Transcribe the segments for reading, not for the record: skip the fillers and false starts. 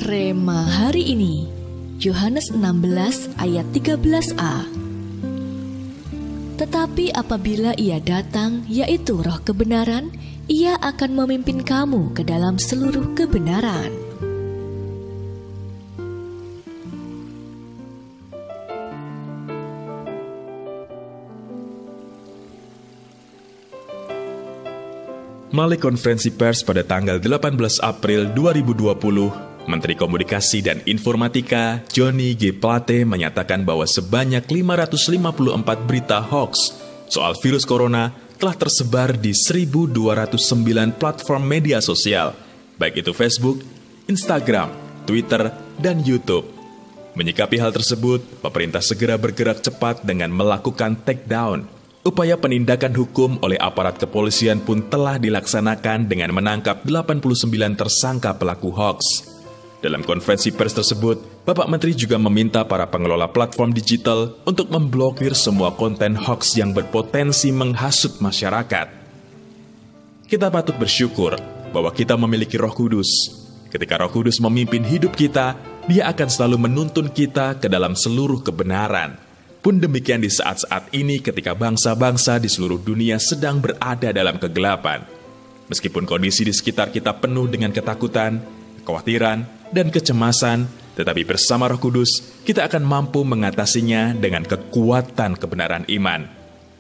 Rema hari ini, Yohanes 16 ayat 13a. Tetapi apabila Ia datang, yaitu Roh kebenaran, Ia akan memimpin kamu ke dalam seluruh kebenaran. Melalui konferensi pers pada tanggal 18 April 2020, Menteri Komunikasi dan Informatika Johnny G. Plate menyatakan bahwa sebanyak 554 berita hoax soal virus corona telah tersebar di 1.209 platform media sosial, baik itu Facebook, Instagram, Twitter, dan YouTube. Menyikapi hal tersebut, pemerintah segera bergerak cepat dengan melakukan takedown. Upaya penindakan hukum oleh aparat kepolisian pun telah dilaksanakan dengan menangkap 89 tersangka pelaku hoax. Dalam konferensi pers tersebut, Bapak Menteri juga meminta para pengelola platform digital untuk memblokir semua konten hoax yang berpotensi menghasut masyarakat. Kita patut bersyukur bahwa kita memiliki Roh Kudus. Ketika Roh Kudus memimpin hidup kita, Dia akan selalu menuntun kita ke dalam seluruh kebenaran. Pun demikian di saat-saat ini ketika bangsa-bangsa di seluruh dunia sedang berada dalam kegelapan. Meskipun kondisi di sekitar kita penuh dengan ketakutan, kekhawatiran, dan kecemasan, tetapi bersama Roh Kudus, kita akan mampu mengatasinya dengan kekuatan kebenaran iman.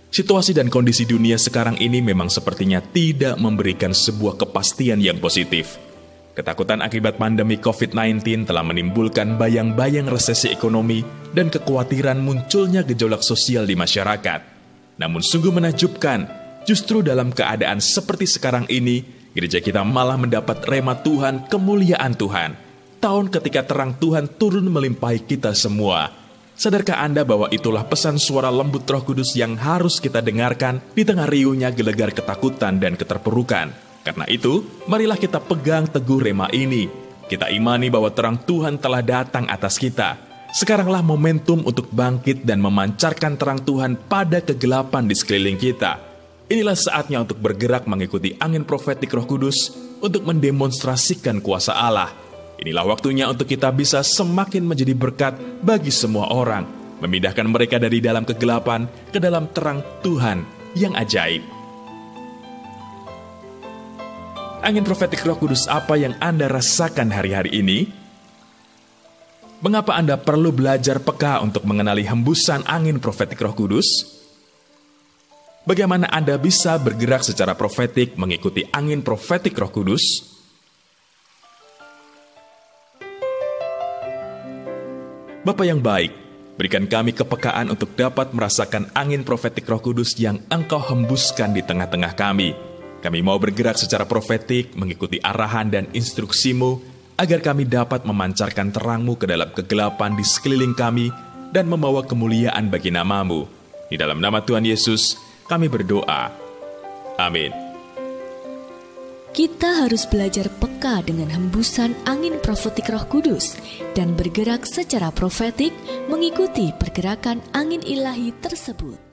Situasi dan kondisi dunia sekarang ini memang sepertinya tidak memberikan sebuah kepastian yang positif. Ketakutan akibat pandemi COVID-19 telah menimbulkan bayang-bayang resesi ekonomi dan kekhawatiran munculnya gejolak sosial di masyarakat. Namun sungguh menakjubkan, justru dalam keadaan seperti sekarang ini, gereja kita malah mendapat rema Tuhan, kemuliaan Tuhan. Tahun ketika terang Tuhan turun melimpahi kita semua. Sadarkah Anda bahwa itulah pesan suara lembut Roh Kudus yang harus kita dengarkan di tengah riuhnya gelegar ketakutan dan keterpurukan? Karena itu, marilah kita pegang teguh rema ini. Kita imani bahwa terang Tuhan telah datang atas kita. Sekaranglah momentum untuk bangkit dan memancarkan terang Tuhan pada kegelapan di sekeliling kita. Inilah saatnya untuk bergerak mengikuti angin profetik Roh Kudus untuk mendemonstrasikan kuasa Allah. Inilah waktunya untuk kita bisa semakin menjadi berkat bagi semua orang, memindahkan mereka dari dalam kegelapan ke dalam terang Tuhan yang ajaib. Angin profetik Roh Kudus apa yang Anda rasakan hari-hari ini? Mengapa Anda perlu belajar peka untuk mengenali hembusan angin profetik Roh Kudus? Bagaimana Anda bisa bergerak secara profetik mengikuti angin profetik Roh Kudus? Bapa yang baik, berikan kami kepekaan untuk dapat merasakan angin profetik Roh Kudus yang Engkau hembuskan di tengah-tengah kami. Kami mau bergerak secara profetik, mengikuti arahan dan instruksi-Mu, agar kami dapat memancarkan terang-Mu ke dalam kegelapan di sekeliling kami, dan membawa kemuliaan bagi nama-Mu. Di dalam nama Tuhan Yesus, kami berdoa. Amin. Kita harus belajar peka dengan hembusan angin profetik Roh Kudus, dan bergerak secara profetik, mengikuti pergerakan angin ilahi tersebut.